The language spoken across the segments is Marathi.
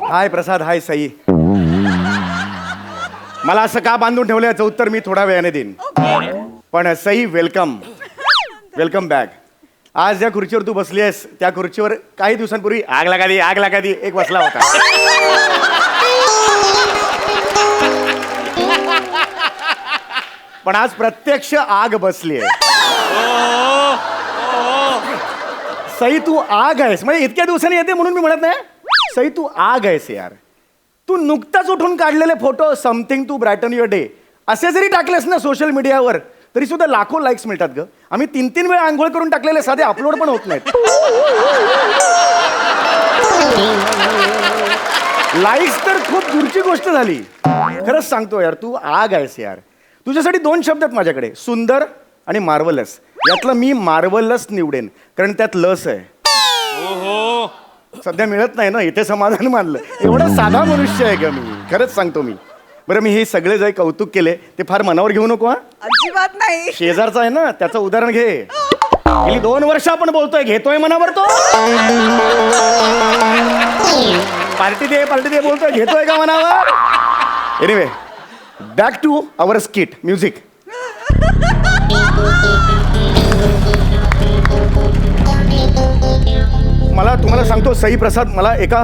हाय प्रसाद, हाय सई. मला असं का बांधून ठेवलं याचं उत्तर मी थोड्या वेळाने देईन. पण सई, वेलकम वेलकम बॅक. आज ज्या खुर्चीवर तू बसली आहेस त्या खुर्चीवर काही दिवसांपूर्वी आग लागा दी एक बसला होता. पण आज प्रत्यक्ष आग बसली आहे. सई, तू आग आहेस. म्हणजे इतक्या दिवसांनी येते म्हणून मी म्हणत नाही. सई, तू आग आहेस यार. तू नुकताच उठून काढलेले photo something to brighten your day असे जरी टाकलेस ना सोशल मीडियावर तरी सुद्धा लाखो लाईक्स मिळतात ग. आम्ही 3-3 वेळा आंघोळ करून टाकलेले साधे अपलोड पण होत नाहीत. लाईक्स तर खूप दूरची गोष्ट झाली. खरंच सांगतो यार, तू आग आहेस यार. तुझ्यासाठी 2 शब्द आहेत माझ्याकडे, सुंदर आणि मार्वलस. यातलं मी मार्वलस निवडेन कारण त्यात लस आहे. सध्या मिळत नाही ना, इथे समाधान मानलं. एवढा साधा मनुष्य आहे का मी, खरंच सांगतो मी. बरं, मी हे सगळे जे कौतुक केले ते फार मनावर घेऊ नको. हा, अजिबात नाही. शेजारचा आहे ना, त्याचं उदाहरण घे. गेली 2 वर्ष आपण बोलतोय, घेतोय मनावर तो. पार्टी दे बोलतोय, घेतोय का मनावर. Anyway, back to our skit. Music. मला तुम्हाला सांगतो सई प्रसाद, मला एका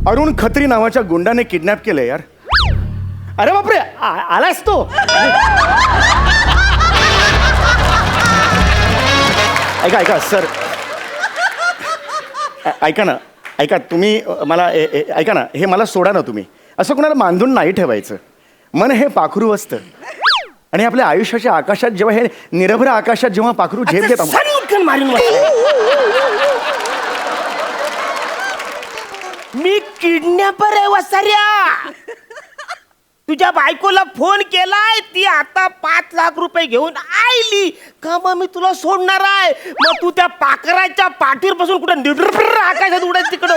अरुण खत्री नावाच्या गुंडाने किडनॅप केलंय यार. अरे बापरे, आलास तो. ऐका सर, ऐका तुम्ही मला ऐका ना, हे मला सोडा ना तुम्ही. असं कोणाला बांधून नाही ठेवायचं. मन हे पाखरू असतं आणि आपल्या आयुष्याच्या आकाशात जेव्हा हे निरभ्र आकाशात जेव्हा पाखरू झेप घेत मी किडनॅपर आहे वसाऱ्या. तुझ्या बायकोला फोन केलाय, ती आता 5 लाख रुपये घेऊन आईली का. मग मी तुला सोडणार आहे. मग तू त्या पाखराच्या पाठीवर बसून कुठे निरभ्र आकाशात उडायचं तिकडं.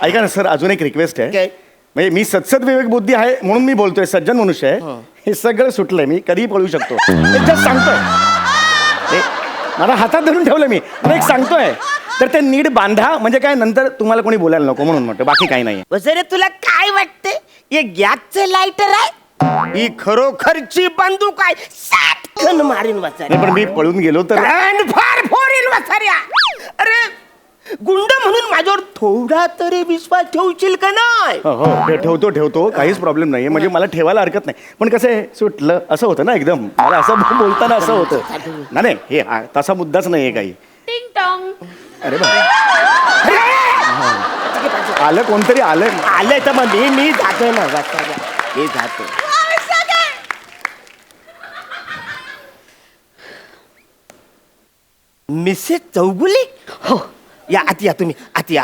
ऐका ना सर, अजून एक रिक्वेस्ट आहे. म्हणजे मी सत्सद विवेक बुद्धी आहे म्हणून मी बोलतोय, सज्जन मनुष्य आहे. हे सगळं सुटलंय, मी कधीही पळू शकतो. जस्ट सांगतोय, मला हातात धरून ठेवलं मी. एक सांगतोय तर ते नीट बांधा, म्हणजे काय नंतर तुम्हाला कोणी बोलायला नको म्हणून म्हणतो, बाकी काही नाही. वसरे, तुला काय वाटते हे गॅसचं लायटर आहे? ही खरोखरची बंदूक आहे. 7 मारीन वसाऱ्या. पण मी पळून गेलो तर फार फोरील वसाऱ्या. अरे, गुंड म्हणून माझ्यावर थोडा तरी विश्वास ठेवशील का नाही? हो, ठेवतो. काहीच प्रॉब्लेम नाही. म्हणजे मला ठेवायला हरकत नाही. पण कसं आहे, सुटलं असं होतं ना एकदम. मला असं बोलताना असं होतं. नाही, हे तसा मुद्दाच नाही आहे काही. टिंग टॉंग. अरे बा, आलं कोणतरी आलंय तर मग मी जातोय ना वसाऱ्या. मी जातो. मिसेस चौगुले, हो या, आत या तुम्ही, आत या.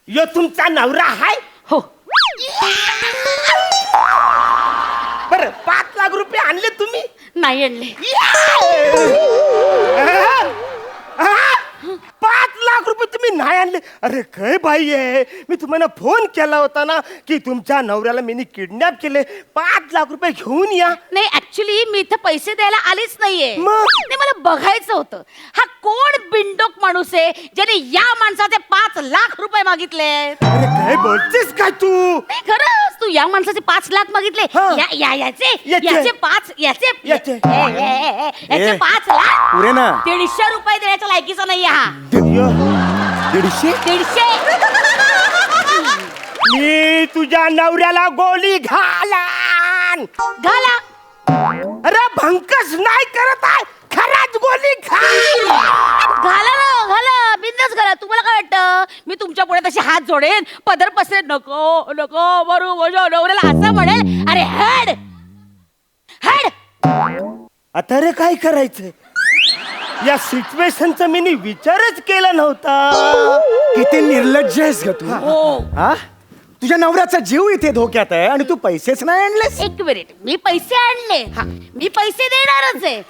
यो तुमचा नवरा आहे? हो. बरं, 5 लाख रुपये आणले तुम्ही? नाही आणले. 5 लाख रुपये तुम्ही नाही आणले? अरे काय बाई आहे, मी तुम्हाला फोन केला होता ना की तुमच्या नवऱ्याला मी किडनॅप केले, 5 लाख रुपये घेऊन या. नाही, ऍक्च्युली मी इथं पैसे द्यायला आलीच नाहीये. मग? नाही, मला बघायचं होतं हा कोण बिनडोक माणूस आहे ज्याने या माणसाचे 5 लाख रुपये मागितले. अरे काय बोलतेस काय तू? नाही, खरंच तू या माणसाचे 5 लाख मागितले. हा. याचे 5 लाख पुरे ना. 150 रुपये देण्याच्या लायकीचा नाही हा. 150? मी तुझ्या नवऱ्याला गोली घाला. अरे भंकस नाही करत आहे, खराच गोली घाला बिंदास घाला. तुम्हाला काय वाटतं मी तुमच्या पुढे तशी हात जोडेन, पदर पसरेन? नको बरू माझ्या नवऱ्याला असं म्हणेल, अरे हेड. आता रे काय करायचं? या सिच्युएशनचा मी विचारच केला नव्हता. किती निर्लज्ज आहेस ग तू. हा, तुझ्या नवऱ्याचा जीव इथे धोक्यात आहे आणि तू पैसेच नाही आणलेस. एक मिनिट, मी पैसे आणले, मी पैसे देणारच आहे,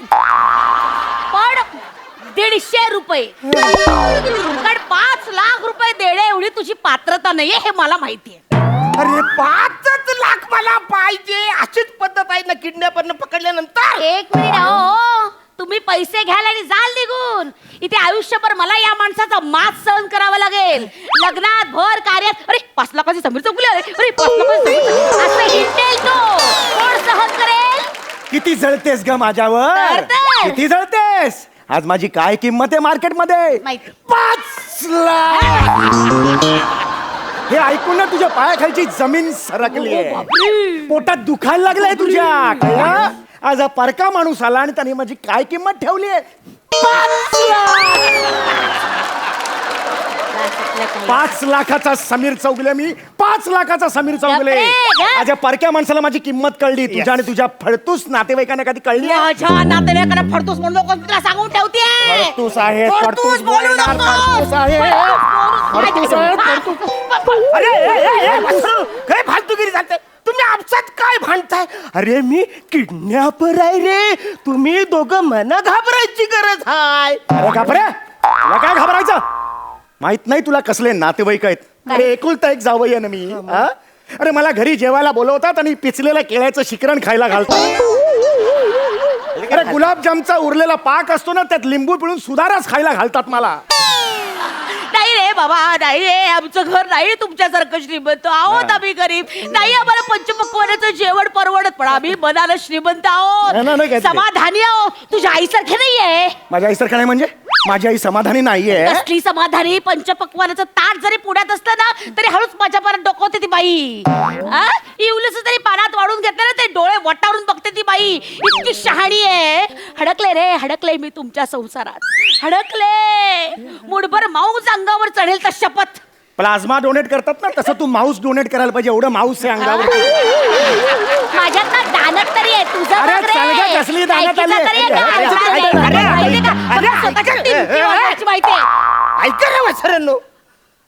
पण 150 रुपये कारण 5 लाख रुपये देणे एवढी तुझी पात्रता नाहीये हे मला माहितीये. अरे 5 लाख मला पाहिजे अशीच पद्धत आहे ना किडनॅपरनं पकडल्यानंतर. एक मिनिट हो, तुम्ही पैसे घ्याल आणि जाल निघून. इथे आयुष्यभर मला या माणसाचा मास सहन करावा लागेल. लग्नात भर कार्यात अरे 5 लाखाची समीर चौगुले अरे 5 लाखाची असं हिंडेल तो. कोण सहन करेल? किती जळतेस ग माझ्यावर? जळते. किती जळतेस? आज माझी काय किंमत आहे मार्केटमध्ये? माहिती. 5 लाख. हे ऐकून ना तुझ्या पायाखालची जमीन सरकली आहे. पोटात दुखायला लागलंय तुझ्या. कळलं? आज हा परका माणूस आला आणि त्याने माझी काय किंमत ठेवली आहे? 5 लाखाचा समीर चौगुले मी. 5 लाखाचा समीर चौगुले. बापरे, ग. आज या परक्या माणसाला माझी किंमत कळली. तुझ्या आणि तुझ्या फडतूस नातेवाईकांना कधी कळली आहे? माझ्या नातेवाईकांना फडतूस म्हणून नको तुला सांगून ठेवते. फडतूस आहे, फडतूस बोलू बोलणार, नको. फडतूस आहे. फडतूस आहे, फडतूस. अरे ए, ए, ए, वासरू, काय फालतूगिरी चालते? तुम्ही आपसात काय भांडताय? अरे मी किडनॅपर आहे रे. तुम्ही दोघं मला घाबरायची गरज आहे. अरे घाबरे, तुला काय घाबरायचं? माहित नाही तुला कसले नातेवाईक आहेत? अरे एकुलता एक जावई आहे ना मी. हा? अरे मला घरी जेवायला बोलवतात आणि पिचलेल्या केळ्याचं शिकरण खायला घालतात. अरे गुलाबजामचा उरलेला पाक असतो ना त्यात लिंबू पिळून सुधाराच खायला घालतात मला. नाही रे बाबा, नाही रे, आमचं घर नाही तुमच्यासारखं श्रीमंत आहोत. आम्ही गरीब नाही, आम्हाला पंचपक्वानाचं जेवण परवडत, पण आम्ही मनाला श्रीमंत नाही, नाही, आहोत, काय ते? समाधानी आहोत. तुझ्या आईसारखे नाहीये. माझ्या आईसारखं नाही म्हणजे? माझी आई समाधानी नाहीये. कसली समाधानी? पंचपक्वानाचं ताट जरी पुण्यात असलं ना तरी हळूच माझ्या पानात डोकवते ती बाई. इवलंच तरी पानात वाढून घेतलं ना ते डोळे वटारून बघते ती बाई. इतकी शहाणी आहे. हडकले रे, हडकले मी तुमच्या संसारात. हडकले. मुठभर माऊस अंगावर चढेल तर शपथ. प्लाझ्मा डोनेट करतात ना तसं तू माऊस डोनेट करायला पाहिजे. एवढं माऊस आहे अंगावर. माझ्यात ना दानत तरी आहे. तुझं अरे, बघ रे. चालगं कसली दानत लायकीचं आली? तरी आहे का? अरे, तुला अरे, लायकीचं अरे, माहिती का? अरे, फक्त स्वतःच्या अरे, टिमकी वाजवायची माहिती आहे. ऐका रे वासरांनो,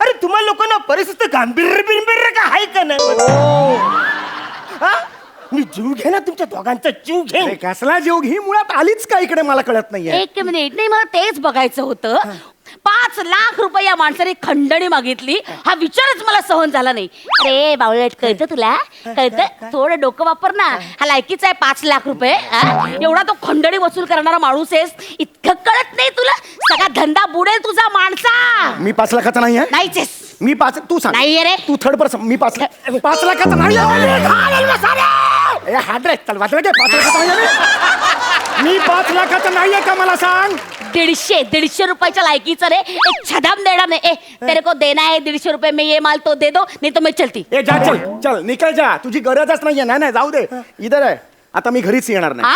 अरे तुम्हा लोकांना परिस्थिती गांभीर्य बिंभीर्य का आहे का नाही? हा? मी जीव घे ना तुमच्या दोघांचा जीव घे. अरे, कसला जीव घी मुळात आलीच का इकडे मला कळत नाहीये. एक मिनिट नाही, मला तेच बघायचं होतं. 5 लाख रुपये या माणसाने खंडणी मागितली. हा विचारच मला सहन झाला नाही. अरे बावळट, कळतं तुला? कळतं? थोडं डोकं वापर ना. हा लायकीचा आहे 5 लाख रुपये. एवढा तो खंडणी वसूल करणारा माणूस आहेस. इतकं कळत नाही तुला? सगळा धंदा बुडेल तुझा माणसा. मी 5 लाखाचा नाही आहे. नाहीच आहेस. मी 5 तू सांग. नाहीये रे. तू थर्ड पर्सन. मी 5 लाखाचा नाही आहे. हात रे, चल वाचलं काय? 5 लाखाचा नाही आहे. मी 5 लाखाचा नाहीये का मला सांग? 150 रुपयाच्या लायकीचं रे. एक छदाम देना नहीं. ए तेरे को देना है 150 रुपए में, ये माल तो दे दो, नहीं तो मैं चलती. ए जा, चल चल निकल जा. तुझी गरजच नाहीये. नाही नाही जाऊ दे. इधर आहे. आता मी घरीच येणार नाही.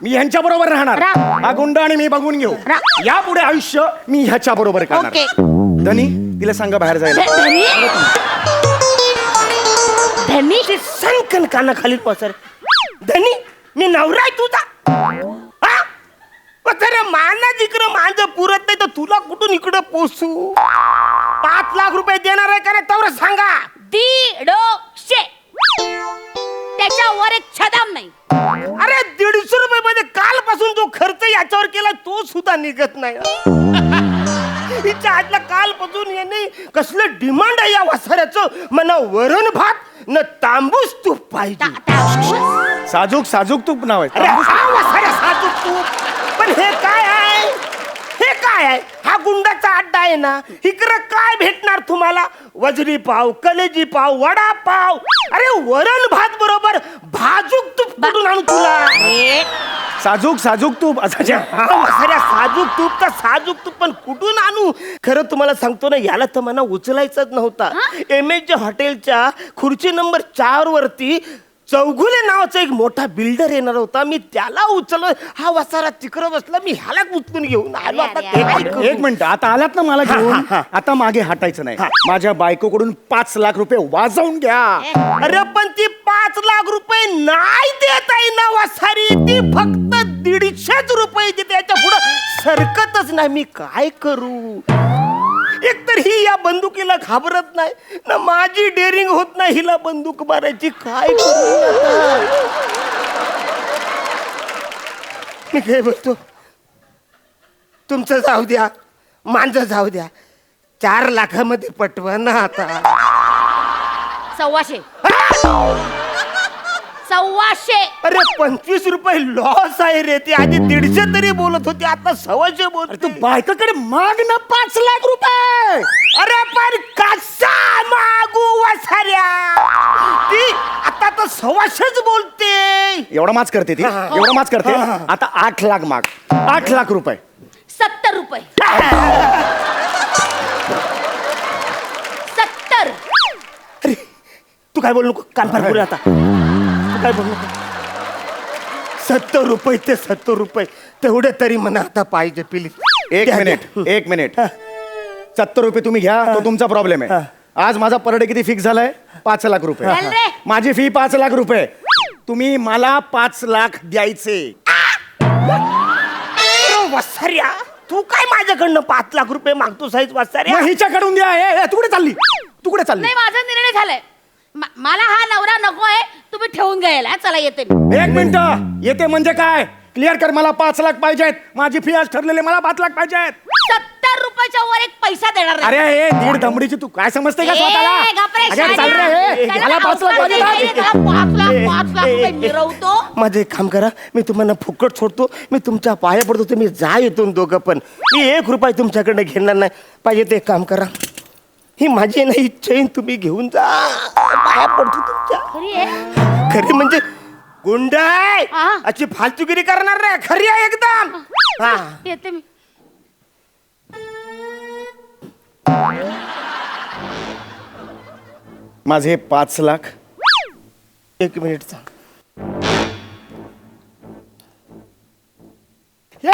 मी ह्यांच्या बरोबर राहणार. राह. हा गुंड आणि मी बघून घेऊ. राह. यापुढे आयुष्य मी ह्याच्या बरोबर करणार. ओके. धनी तिला सांगा बाहेर जायला. धनी धनी ते संकन कानाखाली पसर. धनी मी नवरा आहे तुझा. हा? अरे माना जिकडं माझं पुरत नाही तर तुला कुठून इकडं पोचू? 5 लाख रुपये देणार आहे का रे? तेवढं सांगा. 150. त्याच्यावर एक छदाम नाही. अरे 150 रुपये मध्ये कालपासून जो खर्च याच्यावर केला तो सुद्धा निघत नाही. हिच्या आजला कालपासून याने कसलं डिमांड आहे या वासाऱ्याचं. मना वरण भात न तांबूस तूप पाहिजे. साजूक साजूक तूप नाव आहे. अरे हा वासाऱ्या साजूक तूप. पण हे काय आहे? हे काय आहे? हा गुंडाचा अड्डा आहे ना. इकडं काय भेटणार तुम्हाला? वजरी पाव, कलेजी पाव, वडा पाव. अरे वरण भात बरोबर भाजूक तूप कुठून आणू तुला? साजूक साजूक तूप असायच्या. अरे साजूक तूप तर साजूक तूप पण कुठून आणू? खरं तुम्हाला सांगतो ना, याला तर मला उचलायचंच नव्हता. MH हॉटेलच्या खुर्ची नंबर 4 वरती चौगुले नावाचा एक मोठा बिल्डर येणार होता. मी त्याला उचललं. हा वसारा तिकडं बसला. मी ह्याला उचलून घेऊन आलो. आता अरे, ते अरे, काय करू? एक मिनिट, आता आलात ना मला घेऊन. आता मागे हटायचं नाही. माझ्या बायकोकडून 5 लाख रुपये वाजवून घ्या. अरे पण ती 5 लाख रुपये नाही देत आहे ना वासारी. ती फक्त 150 रुपये देते. त्याच्या पुढं सरकतच नाही. मी काय करू? एकतर ही या बंदुकीला घाबरत नाही ना. माझी डेअरिंग होत नाही हिला बंदूक मारायची. काय करू आता? मी काय बोलतो? तुमचं जाऊ द्या, माझं जाऊ द्या, 4 लाखामध्ये पटवा ना आता. 1,200. 1,200. अरे 25 रुपये लॉस आहे रे. ते आधी 150 तरी बोलत होते, आता 1,200 बोलत. तू बायकाकडे माग ना 5 लाख रुपये. अरे पण कसा मागू वसाऱ्या? ती आता तर 1,200च बोलते. एवढा माच करते ती, एवढा माच करते. आता 8 लाख माग, 8 लाख रुपये. 70 रुपये. 70. अरे तू काय बोलू नको, कान फार पुरे आता. तू काय बोलू नको. 70 रुपये ते 70 रुपये तेवढे तरी म्हणा आता पाहिजे प्लीज. एक मिनिट 70 रुपये तुम्ही घ्या, तो तुमचा प्रॉब्लेम आहे. आज माझा पर डे किती फिक्स झालाय? 5 लाख रुपये. चल रे. माझी फी 5 लाख रुपये. तुम्ही मला 5 लाख द्यायचे. वसाऱ्या तू काय माझ्याकडनं 5 लाख रुपये मागतो साईज वसाऱ्या? मग हिच्याकडून द्या. तू कुठे चालली? तू कुठे चालली? नाही, माझा निर्णय झालाय. मला हा नवरा नको आहे. तुम्ही ठेवून घ्यायला. चला येते मी. 1 मिनिट. येते म्हणजे काय? क्लिअर कर. मला 5 लाख पाहिजेत. माझी फी आज ठरलेली, मला 5 लाख पाहिजेत. 70 रुपयाच्या वर एक पैसा देणार नाही. अरे हे दीड दमडीची तू काय समजते का ए, स्वतःला? गप्प रे, अगं, चाल रे, शाळा. हे. मला 5 लाख पाहिजे. त्याला 5 लाख रुपये मिरवतो. माझं एक काम करा, मी तुम्हाला फुकट सोडतो. मी तुमच्या पाया पडतो, तुम्ही जा इथून दोघं पण. मी 1 रुपया तुमच्याकडनं घेणार नाही. पाहिजे ते काम करा. ही माझी नाही चैन तुम्ही घेऊन जा. पाया पडतो तुमच्या. खरी आहे? खरी म्हणजे गुंडाय हा. अशी फालतुगिरी करणार नाही. खरी आहे एकदम. हा येते मी. माझे 5 लाख. 1 मिनिटचा. ए,